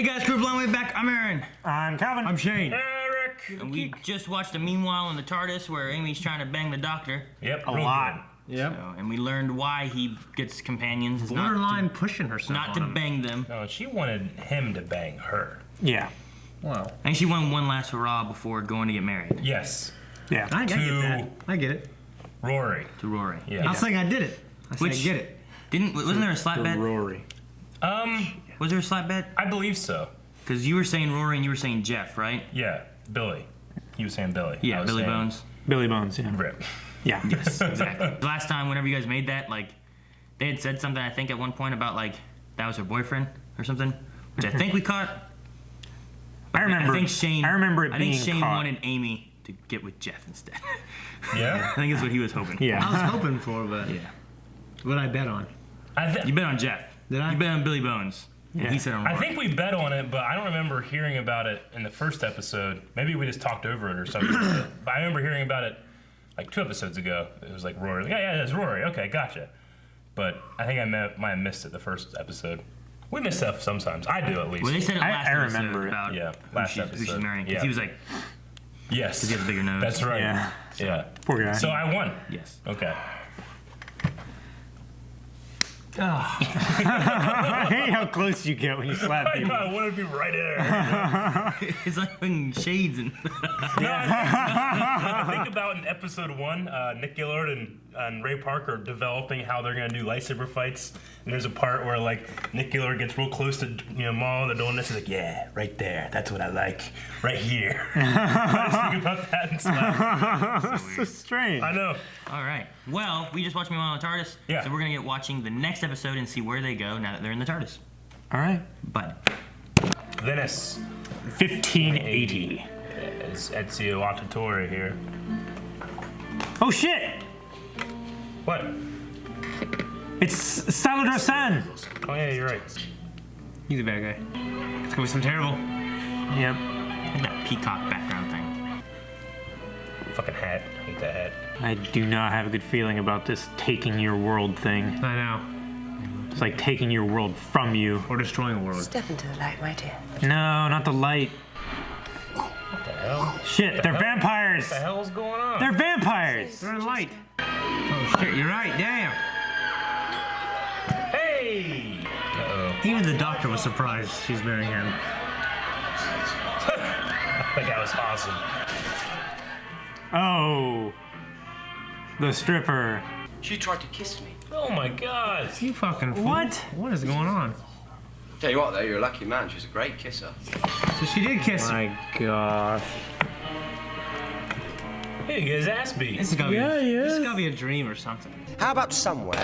Hey guys, crew blown way back. I'm Aaron. I'm Calvin. I'm Shane. Eric. And we just watched a Meanwhile in the TARDIS where Amy's trying to bang the Doctor. Yep, A lot. Yep. So, and we learned why he gets companions. It's Borderline not to, pushing herself not on to him. bang them. No, she wanted him to bang her. Yeah. Wow. I think she won one last hurrah before going to get married. Yes. Yeah. I get To- that. I get it. Rory. To Rory. Yeah. I'm saying I did it. I said I Which- get it. Wasn't there a slap bet? Rory. Was there a slap bet? I believe so. Because you were saying Rory and you were saying Jeff, right? Yeah, Billy. He was saying Billy. I Yeah, was Billy saying Bones. Billy Bones, yeah. Rip. Yeah. Yes, exactly. Last time, whenever you guys made that, like, they had said something, I think, at one point about, like, that was her boyfriend or something, which I think we caught. I remember. I think Shane. I remember it I being think Shane caught. wanted Amy to get with Jeff instead. Yeah? I think that's what he was hoping. Yeah. I was hoping for, but Yeah. what I bet on? You bet on Jeff. Did I? You bet on Billy Bones. Yeah. And he said on I Rory. think we bet on it, but I don't remember hearing about it in the first episode. Maybe we just talked over it or something. But I remember hearing about it like 2 episodes ago. It was like Rory. Yeah, that's Rory. Okay, gotcha. But I think I might have missed it the first episode. We miss stuff sometimes. I do, at least. Well, they said it last I episode remember it. about Yeah, who, last who she's episode. marrying. Because Yeah. he was like, Yes. because he has a bigger nose. That's right. Yeah. Yeah. Poor guy. So I won. Yes. Okay. I hate how close you get when you slap I know, people. I wanted to be right there. It's like putting shades and. I think about in episode 1, Nick Gillard and Ray Park are developing how they're gonna do lightsaber fights, and there's a part where like Nick Gillard gets real close to Maul and the doing this, and like, yeah, right there, that's what I like, right here. I just think about that and slap. That's so strange. I know. All right. Well, we just watched Meanwhile in the TARDIS. Yeah. So we're gonna get watching the next episode and see where they go now that they're in the TARDIS. All right. But Venice 1580. is Ezio Auditore here. Oh shit! What? It's Salvador-san. Oh yeah, you're right. He's a bad guy. It's gonna be some terrible. Yep. and that peacock background thing. Fucking hat. I hate that hat. I do not have a good feeling about this taking your world thing. I know. It's like taking your world from you. Or destroying a world. Step into the light, my dear. No, not the light. What the hell? Shit, they're hell? vampires. What the hell's going on? They're vampires. They're in light. Oh shit, you're right, damn. Hey! Uh-oh. Even the doctor was surprised she's marrying him. I think that was awesome. Oh. The stripper. She tried to kiss me. Oh my god. You fucking fool. What? What is going on? Tell you what, though, you're a lucky man. She's a great kisser. So she did kiss him. My gosh. Hey, you get his ass beat. This is gotta Yeah, be, he this is. has gotta be a dream or something. How about somewhere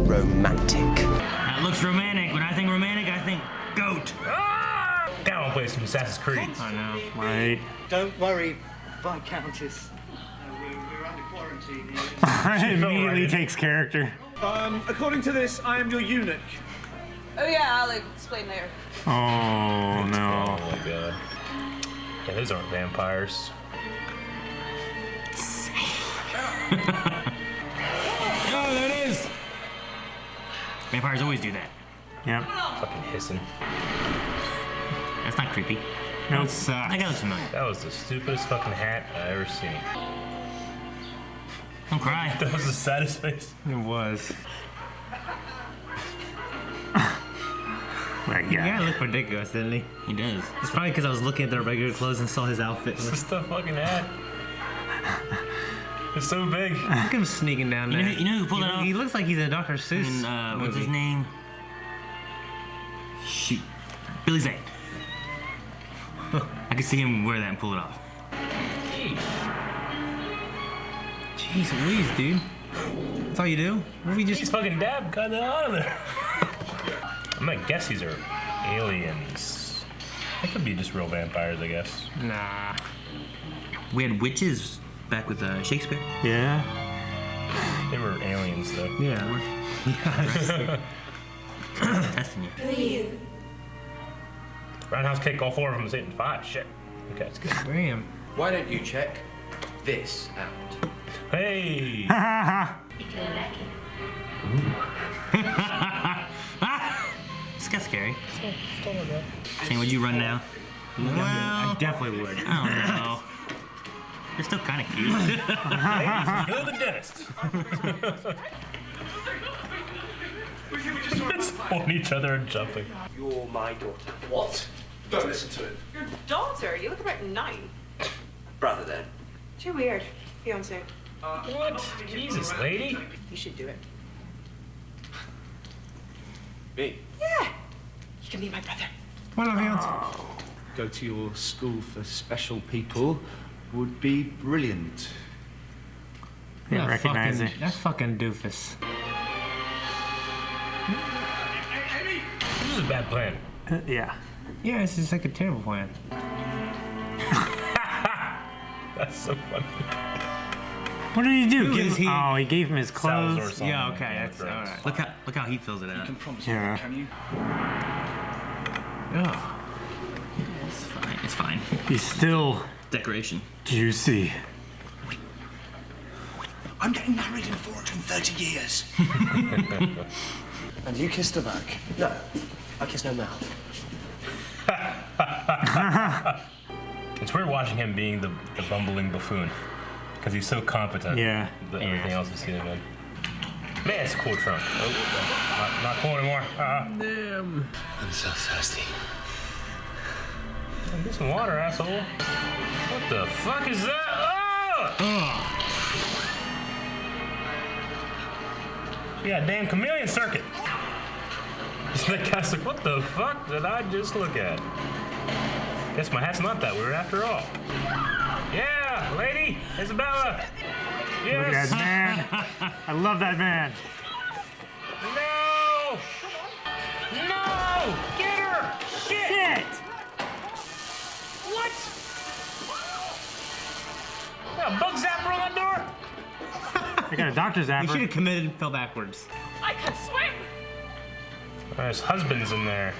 romantic? That looks romantic. When I think romantic, I think goat. Ah! I want to play some Assassin's Creed. I know. Right. Don't worry, Viscountess. We're under quarantine here. Immediately right. takes character. According to this, I am your eunuch. Oh yeah, I'll explain later. Oh no. Oh my god. Yeah, those aren't vampires. Oh, there it is. Vampires always do that. Yep. Fucking hissing. That's not creepy. Nope. That guy looks familiar. That was the stupidest fucking hat I ever seen. Don't cry. That was the saddest face. It was. My Yeah, God. he looked ridiculous, didn't he? He does. It's probably because I was looking at their regular clothes and saw his outfit. Just the fucking hat. It's so big. Look at him sneaking down You there. know who pulled that off? He looks like he's in a Dr. Seuss And, what's his movie. name? Shoot. Billy Zane. I could see him wear that and pull it off. Jeez Louise, dude. That's all you do? What we He's just... fucking dab cut it out of there. I'm gonna guess these are aliens. They could be just real vampires, I guess. Nah. We had witches back with Shakespeare. Yeah. They were aliens, though. Yeah. Testing you. Roundhouse kick, all 4 of them is hitting 5. Shit. Okay, that's good. Damn. Why don't you check this out? Hey! It's kind of scary. Shane, would you run now? Well, I definitely would. I don't know. You're still kind of cute. Go to the dentist. Just on each other and jumping. You're my daughter. What? Don't listen to it. Your daughter? You look about 9. Brother, then. Too weird. Fiance. What? Jesus, lady. You should do it. Me? Yeah. You can be my brother. Why not, fiance? Go to your school for special people would be brilliant. Yeah, recognize it. That fucking doofus. This is a bad plan. Yeah. Yeah, it's just like a terrible plan. That's so funny. What did he do? Who is he? Oh, he gave him his Salazar clothes. song. Yeah, okay, that's all right. Look how he fills it out. Promise Yeah. me, can you? Ugh. It's fine. It's fine. He's still Decoration. juicy. I'm getting married in 430 years. And you kissed her back? No. I kissed no mouth. It's weird watching him being the bumbling buffoon. Because he's so competent. Yeah. That everything else is seeing him. Man, it's a cool trunk. Oh, not cool anymore. I'm so thirsty. Get some water, asshole. What the fuck is that? Oh! Yeah, damn chameleon circuit. That guy's like, what the fuck did I just look at? Guess my hat's not that weird after all. Yeah, lady, Isabella. Look at Yes. that man. I love that man. No! No! Get her! Shit! What? Got a bug zapper on that door? I got a doctor's You should apple. have committed and fell backwards. I can swim. There's husbands in there.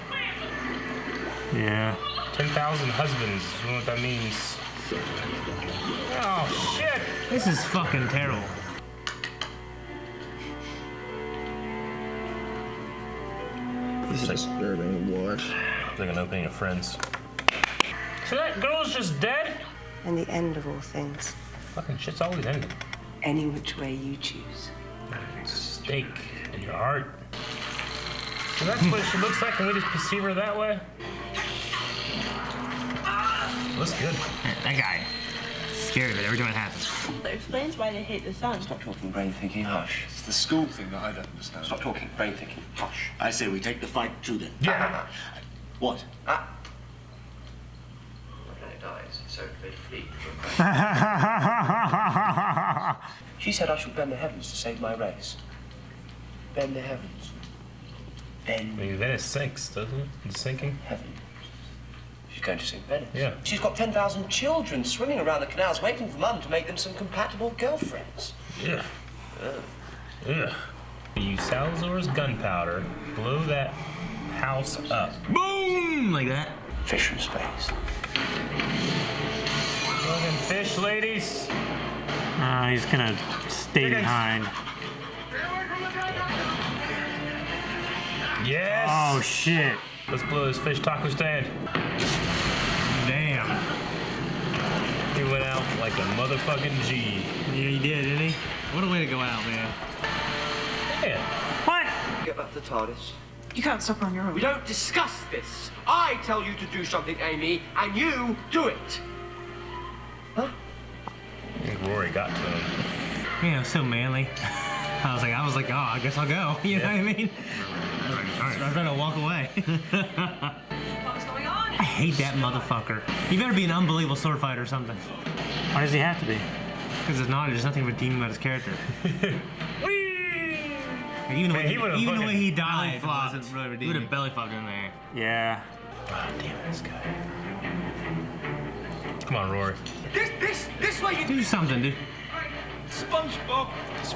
Yeah. 10,000 husbands. I don't know what that means. Oh, shit! This is fucking terrible. This is disturbing what? Like an opening of Friends. So that girl's just dead? And the end of all things. Fucking shit's always ending. Any which way you choose. Steak in your heart. So that's what she looks like, and we just perceive her that way? Looks good. That guy. Scared of it every time it happens. That explains why they hate the sun. Stop talking brain thinking, hush. It's the school thing that I don't understand. Stop talking brain thinking, hush. I say we take the fight to them. Yeah. What? When it dies, so they flee. She said I should bend the heavens to save my race. Bend the heavens. I Bend mean, Venice sinks, doesn't it? It's sinking. heaven. She's going to sing Venice. Yeah. She's got 10,000 children swimming around the canals waiting for Mum to make them some compatible girlfriends. Yeah. Yeah. Use Salazar's gunpowder, blow that house up. Boom! Like that. Fish from space. Fucking fish, ladies. He's gonna stay Chickens. behind. Yes. Oh shit. Let's blow this fish taco stand. Damn. He went out like a motherfucking G. Yeah, he did, didn't he? What a way to go out, man. Yeah. What? Get back to the TARDIS. You can't stop on your own. We don't discuss this. I tell you to do something, Amy, and you do it. I think Rory got to him. You know, so manly. I was like, oh, I guess I'll go. You know what I mean? I was trying to walk away. What's going on? I hate that motherfucker. You better be an unbelievable sword fighter or something. Why does he have to be? Because it's not, there's nothing redeeming about his character. Whee! Even, Man, he would've even the way he Belly died flopped. wasn't really He would redeeming. have belly flopped in there. Yeah. Oh, damn it, this guy. Come on, Rory. This way, you Do something, dude. SpongeBob.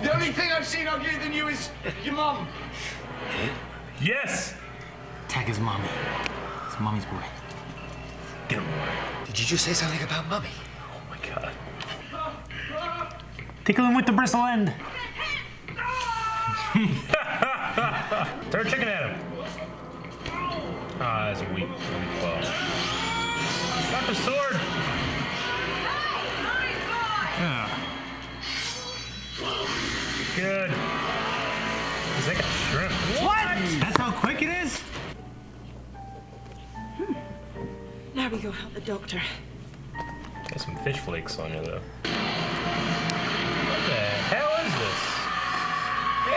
The only thing I've seen uglier than you is your mum. Yes! Attack his mommy. It's mommy's boy. Get him, Rory. Did you just say something about Mummy? Oh my god. Tickle him with the bristle end. Throw a chicken at him. As a weak claw. Got the sword! Yeah. Good. He's like a shrimp. What? That's how quick it is? Now we go help the doctor. Got some fish flakes on you, though. What the hell is this?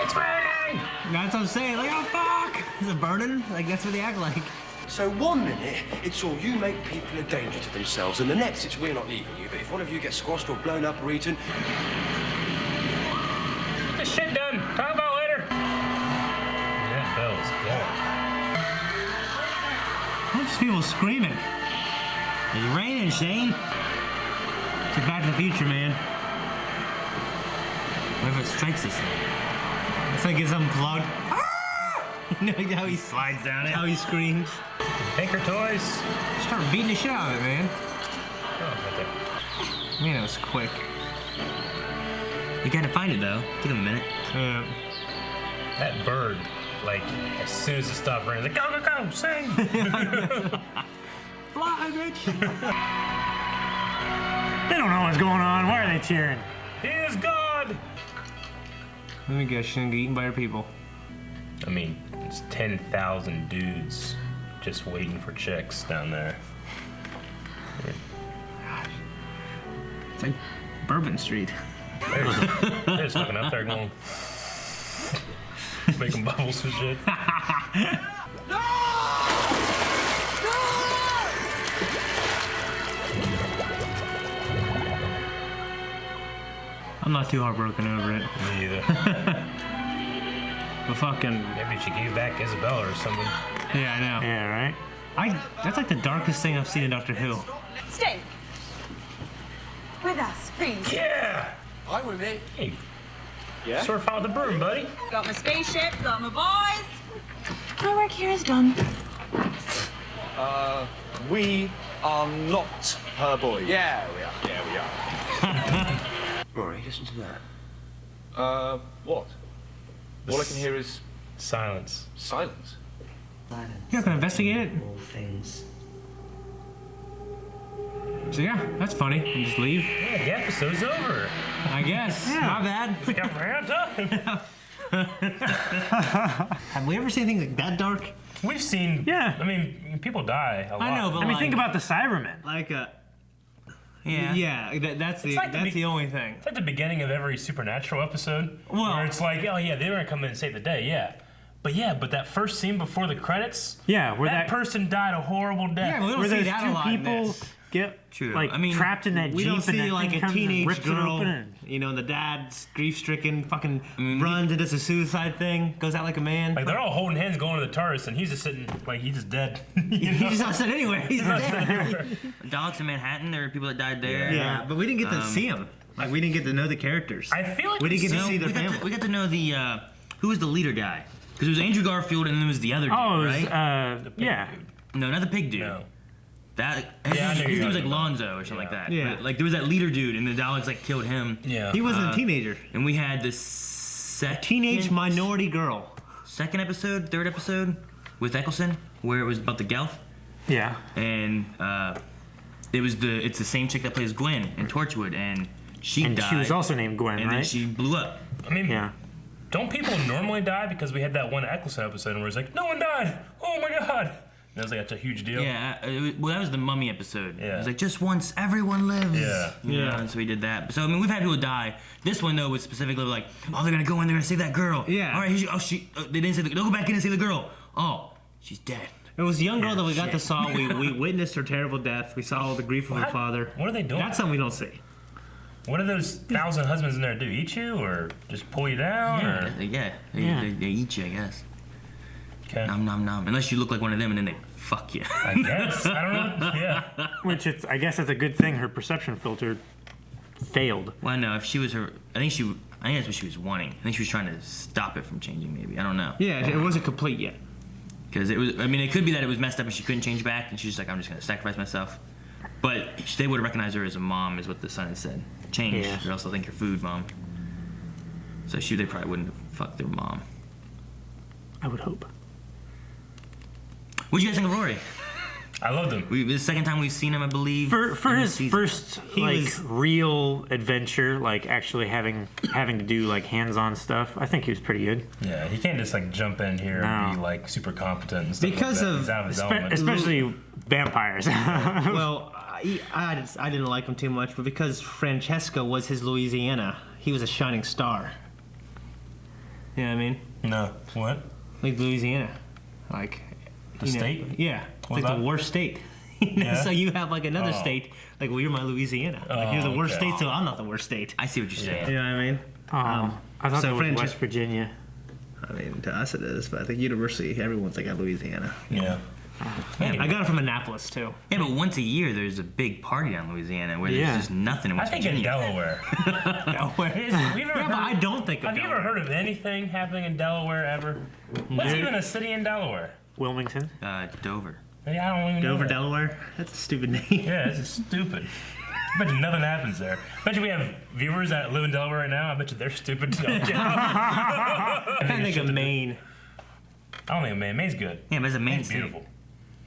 It's burning! That's what I'm saying. Like, oh, fuck! Is it burning? Like, that's what they act like. So 1 minute, it's all you make people a danger to themselves, and the next it's we're not leaving you, but if one of you gets squashed or blown up or eaten... Get this shit done! Talk about it later! That bell's gone. What's people screaming? It's raining, Shane. It's Back to the Future, man. What if it strikes this thing? It's like it's unplugged. You know how he Slides down it. how he screams. Tinker Toys! Start beating the shit out of it, man. Oh, okay. Man, it was quick. You gotta find it though. Took him a minute. Yeah. That bird, like, as soon as it stopped raining, like, go, go, go, sing! Fly, bitch. They don't know what's going on. Why are they cheering? He is God! Let me guess, she didn't get eaten by her people. I mean, it's 10,000 dudes just waiting for chicks down there. It's like Bourbon Street. They're just looking up there going, making bubbles and shit. I'm not too heartbroken over it. Me either. But fucking, Maybe she gave back Isabella or something. yeah, I know. Yeah, right? That's like the darkest thing I've seen in Doctor Who. Stay. With us, please. Yeah! Hi, with me. Hey, Yeah? sort of followed the broom, buddy. Got my spaceship, got my boys. My work here is done. We are not her boys. Yeah, we are. Yeah, we are. Rory, listen to that. What? All I can hear is Silence. silence. Silence. You're not gonna investigate it? All things. So yeah, that's funny. And just leave. Yeah, the episode's over. I guess. Not bad. We got round time. Have we ever seen anything like that dark? We've seen. Yeah. I mean, people die a lot. I know, but I mean, like, think about the Cybermen. like Yeah. that's the like that's the only thing. It's like the beginning of every Supernatural episode. Well- where it's like, oh yeah, they're gonna come in and save the day, yeah. But that first scene before the credits, Yeah, where that that person died a horrible death. Yeah, we don't where see those that a two lot in people this. get True. like I mean, trapped in that We jeep don't and see that like thing a comes and teenage rips it girl, open and you know, the dad's grief-stricken, fucking runs and does a suicide thing, goes out like a man. Like they're all holding hands going to the TARDIS, and he's just sitting like he's just dead. He's just not said anywhere. He's dead. Daleks in Manhattan. There were people that died there. Yeah, but we didn't get to see him. Like we didn't get to know the characters. I feel like We didn't get to No, see their we got family. to, we got to know the who was the leader guy, because it was Andrew Garfield and then there was the other dude, oh, it was, right? yeah. No, not the pig dude. No. That Yeah, I know his you're name was like talking about. Lonzo or something like that. Yeah. But, like there was that leader dude, and the Daleks like killed him. Yeah. He wasn't a teenager. And we had this second Teenage minority girl. third episode with Eccleston, where it was about the Gelf, Yeah. and it's the same chick that plays Gwen in Torchwood, and she And died. she was also named Gwen, and then right? she blew up. I mean, Yeah. don't people normally die? Because we had that one Eccleston episode where it's like, no one died. Oh my god. And it was like, that's a huge deal. Yeah, well, that was the Mummy episode. Yeah. It was like, just once, everyone lives. Yeah. You know, and so we did that. So, I mean, we've had people die. This one, though, was specifically like, oh, they're going to go in, they're going to save that girl. Yeah. All right, they didn't save they'll go back in and save the girl. Oh, she's dead. It was the young girl that we got to shit. saw. We witnessed her terrible death. We saw all the grief of her What? father. What are they doing? That's something we don't see. What do those 1,000 husbands in there do? Eat you or just pull you down? Or? Yeah, Yeah. They eat you, I guess. Okay. Nom, nom, nom. Unless you look like one of them and then they fuck you. I guess. I don't know. Yeah. Which I guess it's a good thing her perception filter failed. Well, no, if she was her, I think that's what she was wanting. I think she was trying to stop it from changing, maybe. I don't know. Yeah, it wasn't complete yet. Because it was, I mean, it could be that it was messed up and she couldn't change back, and she's just like, I'm just gonna sacrifice myself. But they would have recognized her as a mom, is what the son had said. Change, Yeah. or else they'll think you're food, mom. So they probably wouldn't have fucked their mom. I would hope. What'd you guys think of Rory? I loved him. This is the second time we've seen him, I believe. For in his the season. first real adventure, like actually having to do like hands-on stuff, I think he was pretty good. Yeah, he can't just like jump in here and be like super competent and stuff Because like that. of- He's out of his element. Especially vampires. Well, I didn't like him too much, but because Francesca was his Louisiana, he was a shining star. You know what I mean? No, what? Like Louisiana, like The state? Yeah, What's like that? the worst state. You know, Yeah? So you have like another Oh. state, like well, you're my Louisiana. Like you're the worst okay. state, so I'm not the worst state. I see what you're saying. You know what I mean? I thought So it was French- West Virginia. I mean, to us it is, but I think university, everyone's like at Louisiana. Yeah. I got it from Annapolis too. Yeah, but once a year there's a big party down in Louisiana where Yeah. there's just nothing in I West think in Virginia. Delaware. Delaware. Have you ever Yeah, but I heard, don't think of have you ever Delaware. heard of anything happening in Delaware ever? What's even a city in Delaware? Wilmington. Dover. Yeah, I don't even know. Dover, that. Delaware? That's a stupid name. Yeah, it's just stupid. I bet you nothing happens there. I bet you we have viewers that live in Delaware right now. I bet you they're stupid too. I think of Maine. I don't think Maine's good. Yeah, but it's a Maine Maine's state. beautiful.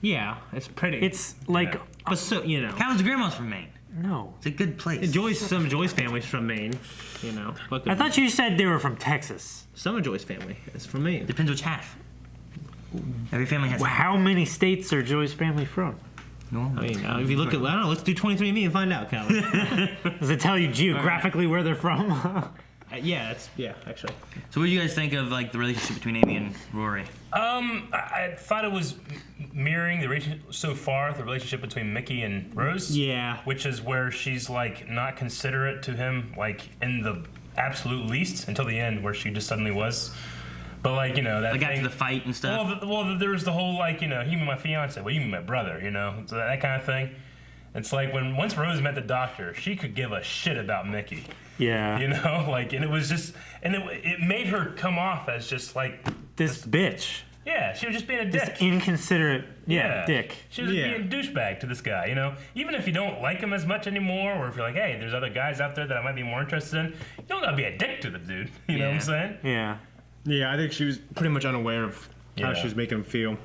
Yeah, it's pretty. It's like Yeah. but so you know, Calvin's grandma's from Maine. no. It's a good place. Some Joyce family's from Maine. You know, but I thought you said they were from Texas. some of Joyce family is from Maine. Depends which half. Every family has. Well, how many states are Joy's family from? No. I mean, if you look at, I don't know, let's do 23andMe and find out, Calvin. Does it tell you geographically where they're from? Yeah, actually. So what do you guys think of like the relationship between Amy and Rory? I thought it was mirroring the relationship between Mickey and Rose. Yeah. Which is where she's like not considerate to him, like in the absolute least, until the end, where she just suddenly was. But like that Like thing, after the fight and stuff. Well, there was the whole like you mean my fiance, well you mean my brother, so that kind of thing. It's like once Rose met the doctor, she could give a shit about Mickey. Yeah. And it was just, and it made her come off as just like, This bitch. yeah, she was just being a dick. This inconsiderate, dick. She was being a douchebag to this guy, Even if you don't like him as much anymore, or if you're like, hey, there's other guys out there that I might be more interested in, you don't gotta be a dick to the dude. You know what I'm saying? Yeah. Yeah, I think she was pretty much unaware of how Yeah. she was making him feel.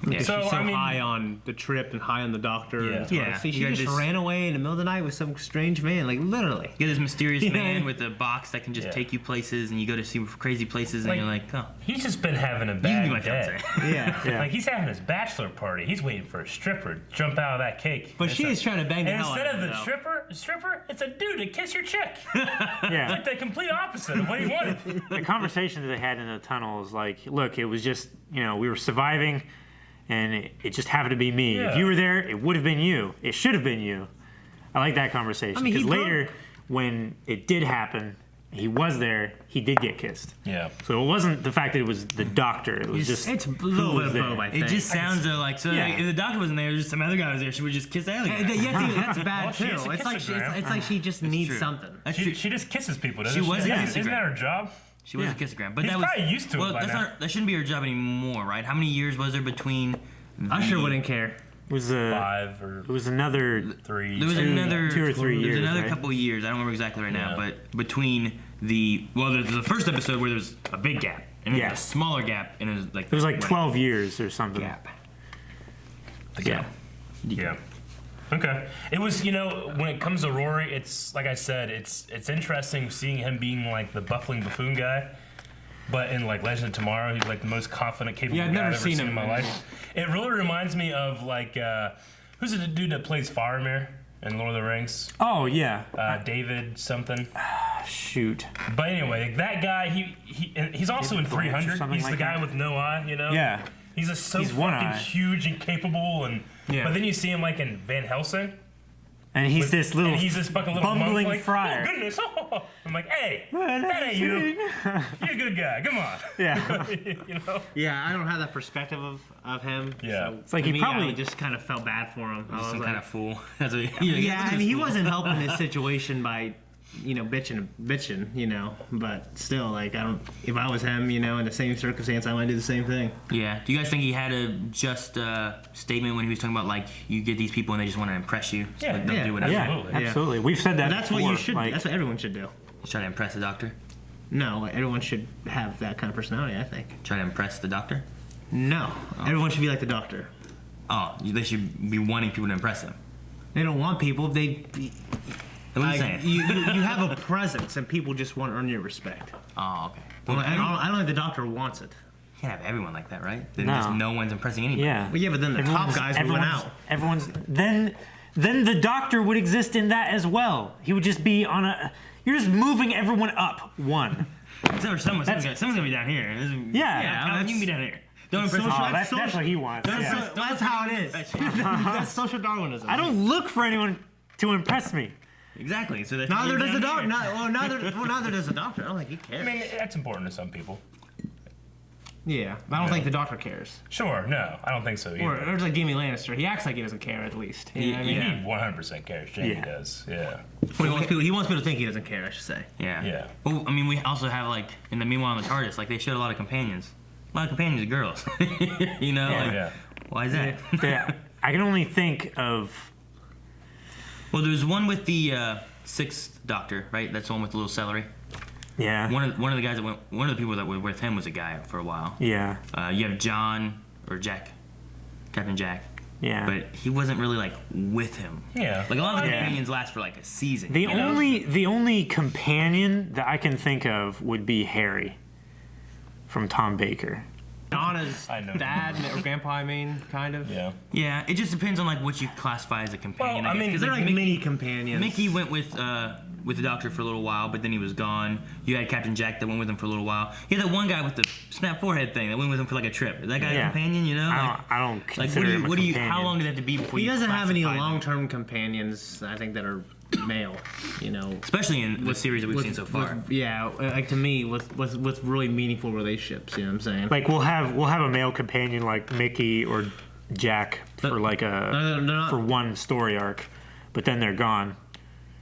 Yeah. So, She's so I mean, high on the trip and high on the doctor. Yeah. And Yeah. See, she You got just this- ran away in the middle of the night with some strange man, like literally. You get this mysterious Yeah. man with a box that can just Yeah. take you places, and you go to see crazy places, and Like, you're like, oh, he's just been having a you can be my bad day. fiance. Yeah. Yeah. Like he's having his bachelor party. He's waiting for a stripper to jump out of that cake. But And she it's is trying to bang the And hell out instead of of him, the though. stripper, it's a dude to kiss your chick. Yeah. Like the complete opposite of what he wanted. The conversation that they had in the tunnel was like, look, it was just, we were surviving, and it just happened to be me. Yeah. If you were there, it would have been you. It should have been you. I like that conversation. I mean, Because he later, when it did happen, he was there, he did get kissed. Yeah. So it wasn't the fact that it was the doctor. It was just It's a who little was bit of there. both, I think. It just sounds like so. Yeah. Like, if the doctor wasn't there, just some other guy was there. She would just kiss the other guy. Yeah, see, that's bad Well, she too. has to It's kiss like the she, ground. it's like she just needs true. something. That's She, true. she just kisses people, doesn't She she? was a Isn't kisser. that her job? She was Yeah. a kissogram, but He's that was probably used to it well. by That's now. not. That shouldn't be her job anymore, right? How many years was there between? Usher the- wouldn't care. It was a, 5 or it was another 3. There was Two- another 2 or 3 There years, was another right? couple of years. I don't remember exactly right now, Yeah. but between there's the first episode where there was a big gap and then Yeah. a smaller gap, and it was like It was like 12 years or something. gap. Yeah. Yeah. Okay. It was, when it comes to Rory, it's like I said, it's interesting seeing him being like the buffling buffoon guy. But in like Legend of Tomorrow, he's like the most confident, capable Yeah, I've guy never I've ever seen seen him in my in life. It really reminds me of like who's the dude that plays Faramir in Lord of the Rings? Oh, yeah. David something. Shoot. But anyway, that guy, he's also in David Branch or 300. something He's like the guy that. with no eye, Yeah. He's just so He's one fucking eye. huge and capable, and Yeah. but then you see him like in Van Helsing. And he's this little And he's this fucking little bumbling monk, like, friar. Oh goodness! Oh. I'm like, hey, that ain't you. You're a good guy. Come on. Yeah. Yeah, I don't have that perspective of him. Yeah. So It's like to he me, probably- I just kind of felt bad for him. I was Some like, kind of fool. That's what yeah, I mean, he wasn't helping his situation by, bitching, but still, like, if I was him, in the same circumstance, I might do the same thing. Yeah. Do you guys think he had a just statement when he was talking about like you get these people and they just want to impress you? So Yeah. like, they'll Yeah. do whatever. Yeah, Absolutely. absolutely. We've said that That's what before. you should like, do. That's what everyone should do. He's trying to impress the doctor. No, like, everyone should have that kind of personality, I think. Try to impress the doctor. No. Everyone should be like the Doctor. Oh, they should be wanting people to impress them. They don't want people. What are you saying? You have a presence, and people just want to earn your respect. Oh, okay. Well, I don't think the Doctor wants it. You can't have everyone like that, right? Then No. just no one's impressing anybody. Yeah. Well, yeah, but then the top guys went out. Everyone's then the Doctor would exist in that as well. He would just be on a. You're just moving everyone up one. Except for someone's gonna be down here. Yeah, Calvin, you can be down here. Don't impress social- me. That's what he wants. Yeah. That's how it is. That's social Darwinism. I don't look for anyone to impress me. Exactly. So that's Neither does the down Doctor. here. Neither does the Doctor. I don't think he I cares. mean, that's important to some people. Yeah, but I don't think the Doctor cares. Sure, no, I don't think so either. Or there's like Jamie Lannister. He acts like he doesn't care, at least. You know what I mean? He 100% cares. Jamie Yeah. does. Yeah. Well, he wants people to think he doesn't care, I should say. Yeah. Yeah. Well, I mean, we also have like in the meanwhile in the TARDIS, like they showed a lot of companions. A lot of companions are girls. You know? Yeah. Like, Yeah. why is that? Yeah, I can only think of. Well, there's one with the sixth Doctor, right? That's the one with the little celery. Yeah. One of the guys that went. One of the people that were with him was a guy for a while. Yeah. You have John or Jack, Captain Jack. Yeah. But he wasn't really like with him. Yeah. Like a lot of the Yeah. companions last for like a season. The you know? only companion that I can think of would be Harry from Tom Baker. Donna's I know. dad or grandpa, I mean, kind of. Yeah. Yeah, it just depends on like what you classify as a companion. Well, I guess, mean, 'cause, They're like Mickey, mini companions. Mickey went with the Doctor for a little while, but then he was gone. You had Captain Jack that went with him for a little while. You had that one guy with the snap forehead thing that went with him for like a trip. Is that guy Yeah. a companion? You know? I don't Like consider him a what do you? companion. How long did that have to be before He you? doesn't have any classify them? long-term companions, I think, that are male, you know. Especially in the series that we've seen so far. Yeah, like to me, with really meaningful relationships, you know what I'm saying? Like we'll have a male companion like Mickey or Jack for like they're not- for one story arc, but then they're gone.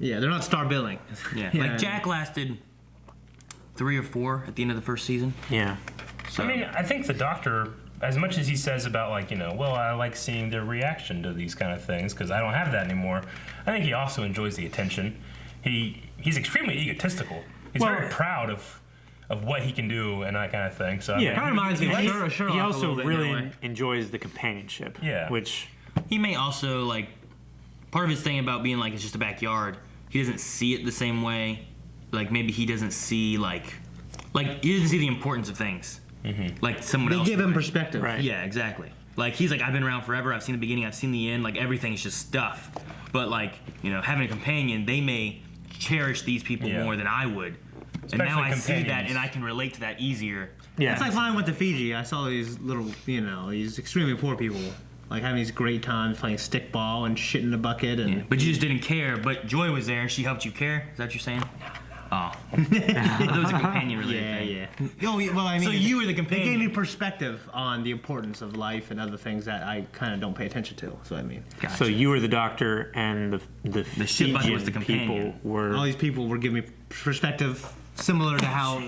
Yeah, they're not star billing. Yeah. Yeah. Like Jack lasted 3 or 4 at the end of the first season. Yeah. So I mean, I think the Doctor, as much as he says about like, well, I like seeing their reaction to these kind of things because I don't have that anymore. I think he also enjoys the attention. He's extremely egotistical. He's Well- very proud of what he can do and that kind of thing. So I Yeah. mean, Kind of reminds me of Sherlock He a also little bit in a really way. enjoys the companionship. Yeah. Which he may also like part of his thing about being like it's just a backyard. He doesn't see it the same way. Like maybe he doesn't see like he doesn't see the importance of things. Like someone They else. give him would. perspective. Right. Yeah, exactly. Like he's like I've been around forever. I've seen the beginning. I've seen the end. Like everything's just stuff. But like having a companion, they may cherish these people Yeah. more than I would. And now Especially I see that, companions. and I can relate to that easier. yeah. It's like when I went to Fiji, I saw these little, these extremely poor people, like having these great times playing stickball and shit in the bucket. And But you just didn't care. But Joy was there, and she helped you care. Is that what you're saying? Oh, that was a companion related thing. yeah. Oh, well, I mean, So you were the They gave companion. me perspective on the importance of life and other things that I kind of don't pay attention to. So I mean, Gotcha. So you were the Doctor, and the shit bucket was the Fijian companion. people were. all these people were giving me perspective similar to how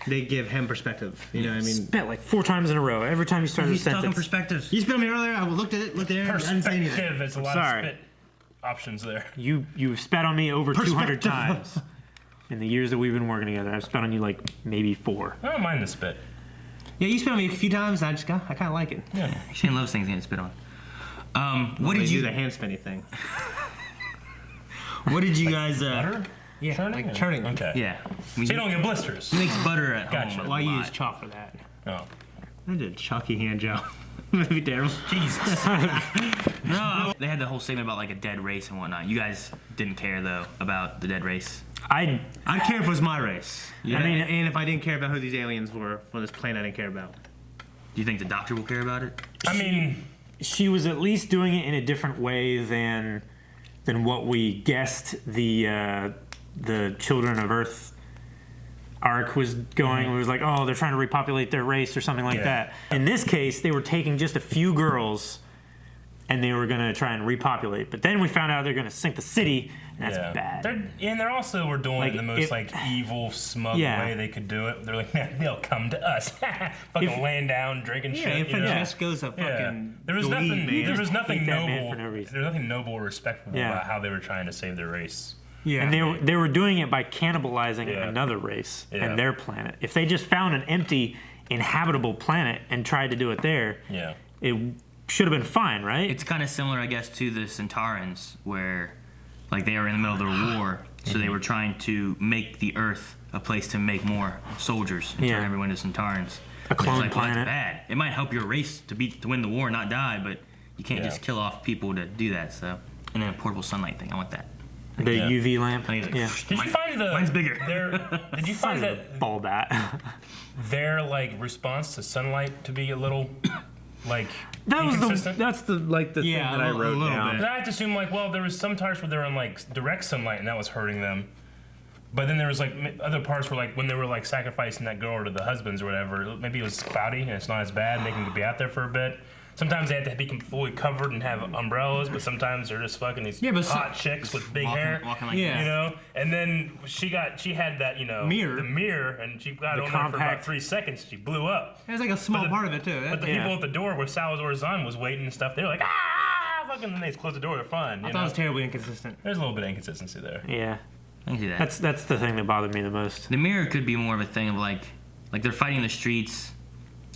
they give him perspective. You know what I mean? Bet like 4 times in a row. Every time you started a He's talking sentence. perspectives. You spit on me earlier. I looked at it, looked there, and I didn't say anything. Perspective. It's a lot Sorry. of spit options there. You've spat on me over 200 Perspective. times in the years that we've been working together. I've spat on you like maybe 4. I don't mind the spit. Yeah, you spit on me a few times. I kind of like it. Shane loves things he didn't spit on. What They did do you? the hand spinny thing? What did you guys? Butter? Yeah, Churning? like churning. Okay. Yeah. So you don't get blisters. He makes butter at Gotcha. home. a Why you lot. use chalk for that? Oh. I did chalky hand job. That'd be terrible. Jesus. No, they had the whole statement about like a dead race and whatnot. You guys didn't care though about the dead race. I I'd care if it was my race. I mean- and if I didn't care about who these aliens were for this planet, I didn't care about. Do you think the Doctor will care about it? I mean, she was at least doing it in a different way than what we guessed the Children of Earth arc was going. It was like, oh, they're trying to repopulate their race or something like Yeah. that. In this case, they were taking just a few girls and they were going to try and repopulate. But then we found out they're going to sink the city, and that's yeah. bad. They're also were doing Like, it in the most if- like evil, smug Yeah. way they could do it. They're like, man, they'll come to us. Fucking If- laying down, drinking Yeah, shit. and You know? Francesco's a fucking Yeah. There was dweeb, nothing. man. There was nothing hate that man noble. for no reason. There was nothing noble or respectful Yeah. about how they were trying to save their race. Yeah. And they were doing it by cannibalizing Yeah. another race Yeah. and their planet. If they just found an empty inhabitable planet and tried to do it there, Yeah. it should have been fine, right? It's kind of similar, I guess, to the Centaurans, where like they were in the middle of their war, so they were trying to make the Earth a place to make more soldiers and turn everyone into Centaurans. A clone Well, planet. that's bad. It might help your race to win the war, not die, but you can't just kill off people to do that. So, and then a portable sunlight thing. I want that. The UV lamp. I think it's like, Did you find mine's bigger. Did you find that Ball bat. their like response to sunlight to be a little like That's inconsistent? the thing that I wrote down. And I have to assume like, well, there was some parts where they were in like direct sunlight and that was hurting them. But then there was like other parts where like when they were like sacrificing that girl to the husbands or whatever, maybe it was cloudy and it's not as bad. They can be out there for a bit. Sometimes they have to be fully covered and have umbrellas, but sometimes they're just fucking these hot chicks with big hair, walking like you know. And then she had that, Mirror. the mirror, and she got on there for about 3 seconds. She blew up. There's like a small part of it too. But the people at the door where Salvador Zahn was waiting and stuff, they were like, ah, fucking, and they just closed the door. They're fine. I thought it was terribly inconsistent. There's a little bit of inconsistency there. Yeah. I can see that. That's the thing that bothered me the most. The mirror could be more of a thing of like they're fighting the streets,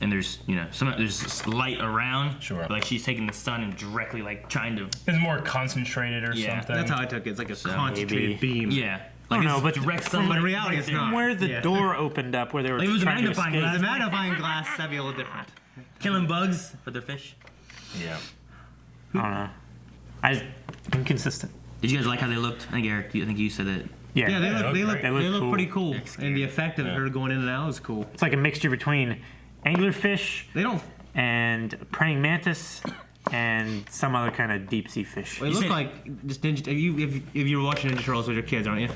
and there's there's light around. Sure. Like she's taking the sun and directly like trying to. It's more concentrated or Yeah, something. That's how I took it. It's like a concentrated beam. Yeah. Oh, Like no, it's but direct from- sunlight. in reality, it's there. not. Where the door opened up, where they were Like, it was a trying to magnifying escape. glass. The magnifying glass, that'd be a little different. Killing bugs, but they're fish. Yeah. I don't know. Inconsistent. Did you guys like how they looked? I think Eric, I think you said that. Yeah. Yeah, they look They look cool. pretty cool, and the effect of her going in and out is cool. It's like a mixture between anglerfish They don't. and praying mantis and some other kind of deep sea fish. They look like just Ninja. If you were watching Ninja Turtles with your kids, aren't you?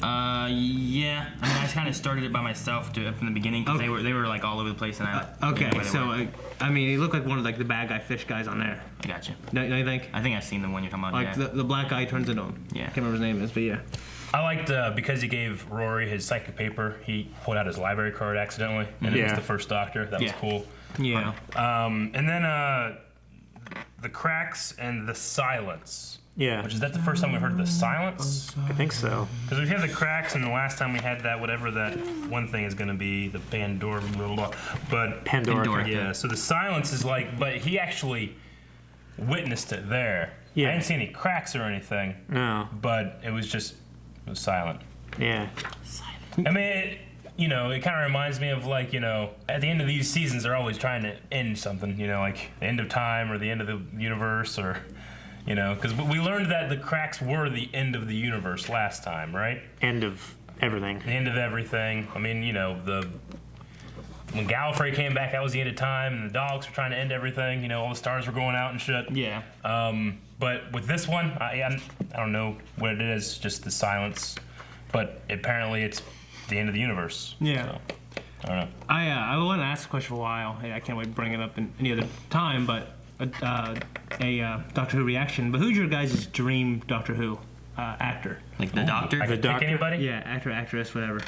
Yeah. I mean, I kind of started it by myself from the beginning because Okay. they were like all over the place, and I. Okay, where they so were. I mean, he looked like one of like the bad guy fish guys on there. I gotcha. Don't you think? I think I've seen the one you're talking about. Like yeah. the black guy turns into him. Yeah. Can't remember his name is, but yeah. I liked because he gave Rory his psychic paper. He pulled out his library card accidentally, and it was Yeah. the first Doctor. That was Yeah. cool. Yeah. And then the cracks and the silence. Yeah, Which is that the first time we heard the silence? I think so. Because we had the cracks, and the last time we had that, whatever that one thing is going to be, the Pandora, blah, blah, blah. But Pandora. yeah, so the silence is like, but he actually witnessed it there. Yeah. I didn't see any cracks or anything, No. but it was silent. Yeah. I mean, it kind of reminds me of like, at the end of these seasons, they're always trying to end something, like the end of time or the end of the universe or, because we learned that the cracks were the end of the universe last time, right? End of everything. The end of everything. I mean, when Gallifrey came back, that was the end of time, and the dogs were trying to end everything. All the stars were going out and shit. Yeah. But with this one, I don't know what it is, just the silence. But apparently it's the end of the universe. Yeah. So, I don't know. I want to ask a question for a while. I can't wait to bring it up in any other time, but a Doctor Who reaction. But who's your guys' dream Doctor Who actor? Like the Doctor. I could pick Doctor? anybody? Yeah, actor, actress, whatever.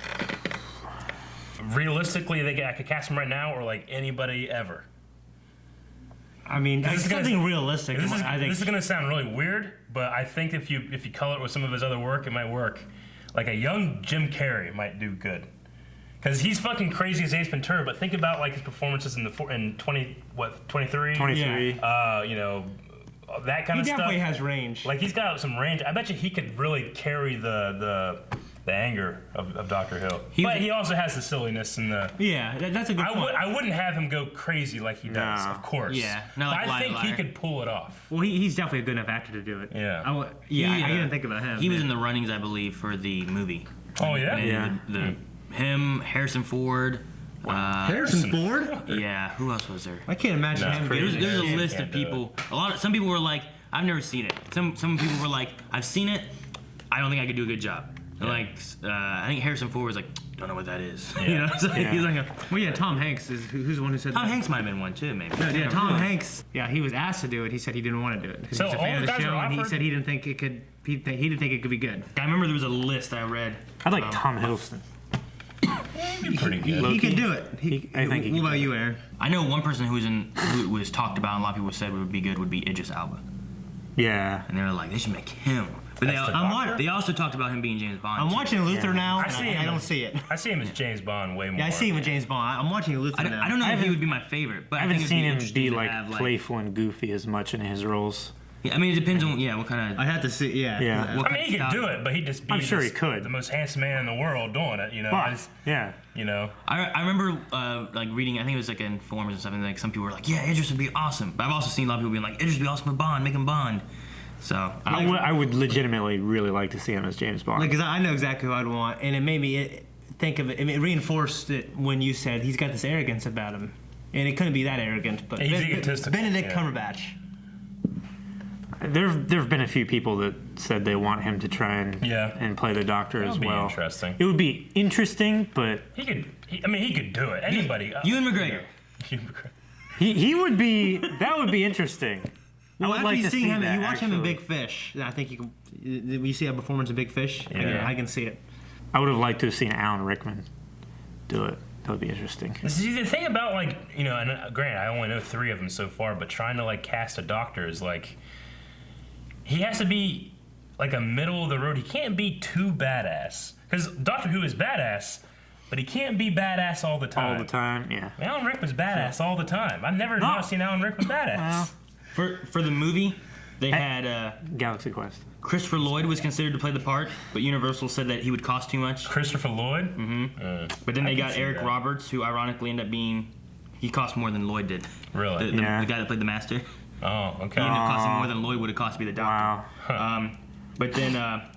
Realistically, I could cast them right now or like anybody ever. I mean, This is gonna- something realistic. This is, I think. this is gonna sound really weird, but I think if you color it with some of his other work, it might work. Like a young Jim Carrey might do good, because he's fucking crazy as Ace Ventura. But think about like his performances in 23. 23. That kind He of stuff. definitely has range. Like he's got some range. I bet you he could really carry the anger of Doctor Who. But he also has the silliness and the. Yeah, that's a good point. I wouldn't have him go crazy like he does, No. of course. Yeah, not like but I think he Liar. could pull it off. Well, he's definitely a good enough actor to do it. Yeah. I didn't think about him. He was in the runnings, I believe, for the movie. Oh yeah. And him, Harrison Ford. Harrison Ford. Yeah. Who else was there? I can't imagine him. There's getting a that. list can't of do people. Some people were like, I've never seen it. Some people were like, I've seen it. I don't think I could do a good job. And like, I think Harrison Ford was like, don't know what that is. So he's like, Well, yeah, Tom Hanks is who's the one who said Tom that? Hanks might have been one too, maybe. No, yeah, Tom Hanks. Yeah, he was asked to do it. He said he didn't want to do it because So he's a all fan the of the guys show, are and he offered? said he didn't think it could. He didn't think it could be good. I remember there was a list I read. I'd like Tom Hiddleston. He'd be pretty good. He can do it. I think he What can about do you, Aaron? I know one person who was talked about, and a lot of people said would be good would be Idris Elba. Yeah. And they were like, they should make him But That's the Doctor? they also talked about him being James Bond. I'm too. watching Luther now, and I don't as- see it. I see him as James Bond way more. Yeah, I see him with James Bond. I'm watching Luther now. I don't know if he would be my favorite, but I I haven't think seen it'd him interesting be to like have, playful and goofy as much in his roles. Yeah, I mean, it depends on what kind of. I had to see. Yeah. Yeah. What I mean, he could do it, but he'd just be I'm sure he just could. the most handsome man in the world doing it, you know? Fuck, It's- yeah. You know? I remember like reading. I think it was like in forums or something. Like some people were like, "Yeah, Idris would be awesome," but I've also seen a lot of people being like, "Idris would be awesome with Bond, make him Bond." So I would legitimately really like to see him as James Bond. Because I know exactly who I'd want, and it made me think of it. It reinforced it when you said he's got this arrogance about him, and it couldn't be that arrogant. But He's egotistical, Benedict yeah. Cumberbatch. There've been a few people that said they want him to try Yeah. and play the Doctor That as would be well. interesting. It would be interesting, but He could do it. Anybody. Ewan McGregor. he would be. That would be interesting. Well, I would after like you to see see him, that. you watch him in actually. Big Fish. I think you can. When you see a performance in Big Fish, Yeah. I can see it. I would have liked to have seen Alan Rickman do it. That would be interesting. See, the thing about, like, you know, and granted, I only know 3 of them so far, but trying to, like, cast a Doctor is, like, he has to be, like, a middle of the road. He can't be too badass. Because Doctor Who is badass, but he can't be badass all the time. All the time, yeah. Alan Rickman's badass all the time. I've never not seen Alan Rickman badass. For the movie, they had Galaxy Quest. Christopher Lloyd was considered to play the part, but Universal said that he would cost too much. Christopher Lloyd? But then I they can got see Eric that. Roberts, who ironically ended up being he cost more than Lloyd did. Really? The Yeah. guy that played the Master. Oh, okay. He ended up costing more than Lloyd would have cost to be the Doctor. Wow. But then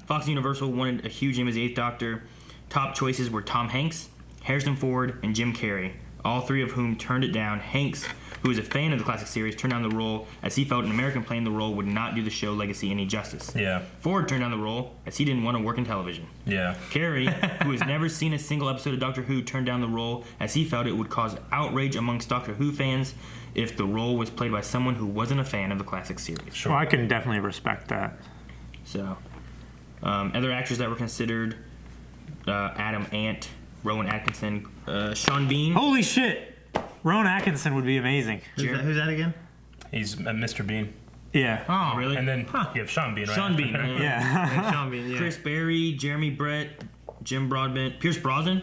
Fox and Universal wanted a huge name as the 8th Doctor. Top choices were Tom Hanks, Harrison Ford, and Jim Carrey, all 3 of whom turned it down. Hanks, who was a fan of the classic series, turned down the role as he felt an American playing the role would not do the show legacy any justice. Yeah. Ford turned down the role as he didn't want to work in television. Yeah. Carrey, who has never seen a single episode of Doctor Who, turned down the role as he felt it would cause outrage amongst Doctor Who fans if the role was played by someone who wasn't a fan of the classic series. Well, I can definitely respect that. So, other actors that were considered: Adam Ant, Rowan Atkinson, Sean Bean. Holy shit! Rowan Atkinson would be amazing. Who's that again? He's Mr. Bean. Yeah. Oh, really? And then you have Sean Bean, right? Sean Bean. Yeah. Sean Bean. Yeah. Chris Berry, Jeremy Brett, Jim Broadbent, Pierce Brosnan.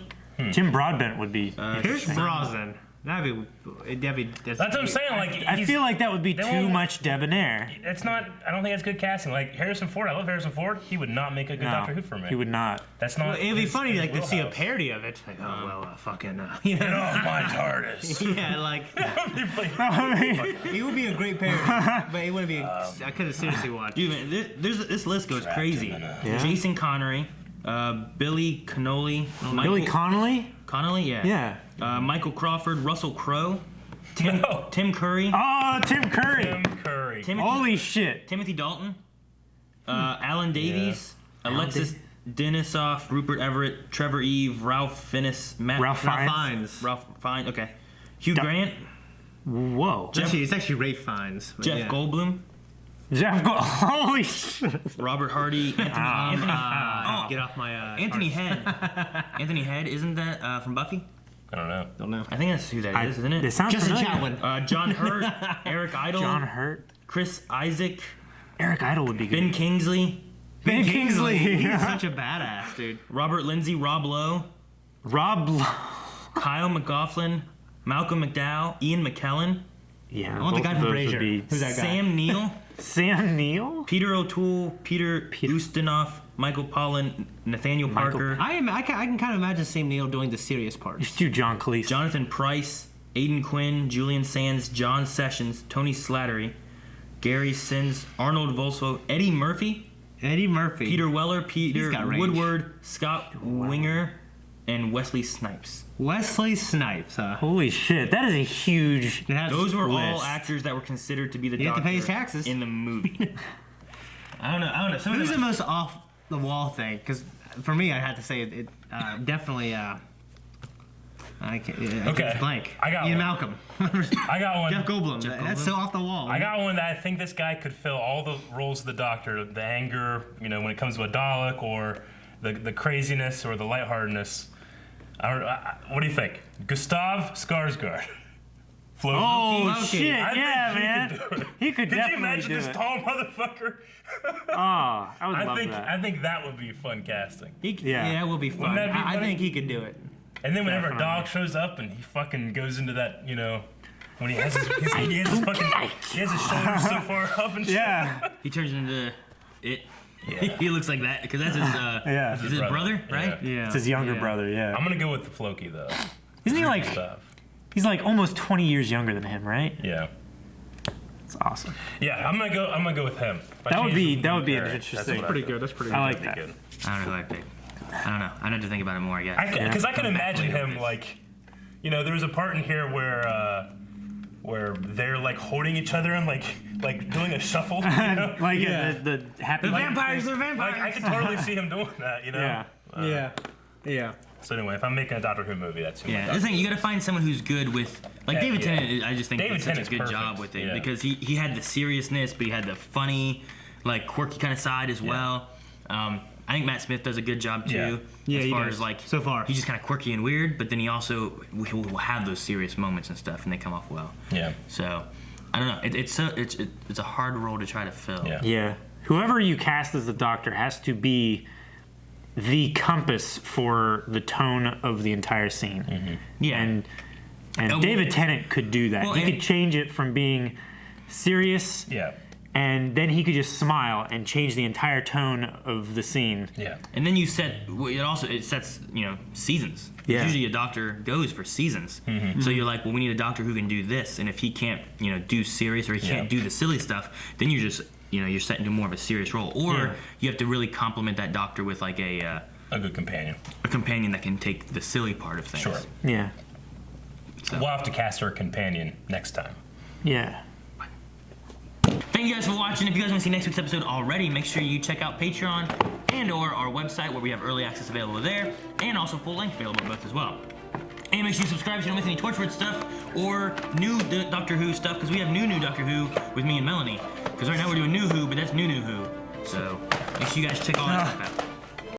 Jim Broadbent would be. Pierce Brosnan. That'd be. That's what I'm saying. Like, I feel like that would be they too won't- much debonair. It's not. I don't think that's good casting. Like Harrison Ford, I love Harrison Ford. He would not make a good No, Doctor Who for me. he would not. That's not. Well, it'd be his- funny, his like, to see a wheelhouse. parody of it. Like, oh well, fucking. Get off my TARDIS. Yeah, like I mean, it would be a great parody, but it wouldn't be. I could have seriously watched. Dude, man, this list goes crazy. Yeah. Jason Connery, Billy Connolly, Billy Connolly? Connolly, yeah. Yeah. Michael Crawford, Russell Crowe, Tim Curry, Oh, Tim Curry. Tim Curry. Holy shit. Timothy Dalton, Alan Davies, Alexis Denisoff, Rupert Everett, Trevor Eve, Ralph Fiennes, Ralph Fiennes. Ralph Fiennes, okay. Hugh Grant, Whoa. It's actually Rafe Fiennes. but Jeff yeah. Goldblum, Holy shit. Robert Hardy, Anthony Get off my. Anthony Head. Anthony Head, isn't that from Buffy? I don't know. Don't know. I think that's who that is, isn't it? It sounds Justin familiar. Chatwin. John Hurt, Eric Idle, John Hurt. Chris Isaac, Eric Idle would be good. Ben Kingsley, Ben Kingsley. He's such a badass, dude. Robert Lindsay, Rob Lowe, Rob. Kyle MacLachlan, Malcolm McDowell, Ian McKellen, Yeah. I want the both guy of from those would Frasier. be- Who's that guy? Sam Neill, Sam Neill? Peter O'Toole, Peter Ustinov, Michael Pollan, Nathaniel Parker, I can kind of imagine Sam Neill doing the serious parts. Just do John Cleese. Jonathan Price, Aidan Quinn, Julian Sands, John Sessions, Tony Slattery, Gary Sins, Arnold Volsvo, Eddie Murphy, Eddie Murphy. Peter Weller, Peter got range. Woodward, Scott Winger, and Wesley Snipes. Wesley Snipes, huh? Holy shit. That is a huge. It has Those were all list. actors that were considered to be the You have to Doctor pay his taxes. in the movie. I don't know. Some of Who's them- the most off the wall thing? Because for me, I had to say it definitely. I can't. Okay. It's blank. I got Ian one. Malcolm. I got one. Jeff Goldblum. That's so off the wall. I got one that I think this guy could fill all the roles of the Doctor. The anger, when it comes to a Dalek, or the craziness, or the lightheartedness. What do you think? Gustav Skarsgård. Floki. Oh shit! I Yeah, think man. he could do it. He could Could you definitely imagine do this it. tall motherfucker? Oh, I would love that. I think that would be fun casting. Yeah. it will be fun. Wouldn't that be I funny? think he could do it. And then whenever Definitely. Dog shows up and he fucking goes into that, when he has his shoulders so far up and shit. Yeah. He turns into it. Yeah. He looks like that because that's his. Yeah. Is his brother, right? Yeah. It's his younger brother. Yeah. I'm gonna go with the Floki though. Isn't he like? Stuff. He's like almost 20 years younger than him, right? Yeah. It's awesome. Yeah, I'm gonna go with him. If I That would change be- it, that would be Garrett. interesting. That's what That's I Pretty do. good. That's pretty I good. like That'd that. be good. I don't know who I'd pick. I don't know. I'd have to think about it more, I guess. Because I can imagine him like, there was a part in here where they're like holding each other and like doing a shuffle. Like the happy. The vampires are vampires. Like I can totally see him doing that. Yeah. Yeah. So anyway, if I'm making a Doctor Who movie, that's who. Yeah, the thing, you got to find someone who's good with, like Yeah, David yeah. Tennant. I just think David did such a Tennant's good perfect, job with it yeah. because he had the seriousness, but he had the funny, like quirky kind of side as well. I think Matt Smith does a good job too. Yeah. Yeah, as he far does. as like So far. he's just kind of quirky and weird, but then he also will have those serious moments and stuff, and they come off well. Yeah. So I don't know. It's a hard role to try to fill. Yeah. Yeah. Whoever you cast as the Doctor has to be the compass for the tone of the entire scene. Yeah. And well- David Tennant could do that. Well, He and- could change it from being serious, Yeah. and then he could just smile and change the entire tone of the scene. Yeah. And then you set it sets seasons. Yeah. Usually a doctor goes for seasons. So you're like, well, we need a doctor who can do this, and if he can't do serious or he can't do the silly stuff, then you're just you're set into more of a serious role. Or Yeah. you have to really complement that doctor with like a good companion. A companion that can take the silly part of things. Sure. Yeah. We'll have to cast her a companion next time. Yeah. Thank you guys for watching. If you guys want to see next week's episode already, make sure you check out Patreon and/or our website where we have early access available there, and also full length available both as well. And make sure you subscribe so you don't miss any Torchwood stuff or new Doctor Who stuff, because we have new Doctor Who with me and Melanie. Because right now we're doing New Who, but that's New Who. So make sure you guys check all that stuff out.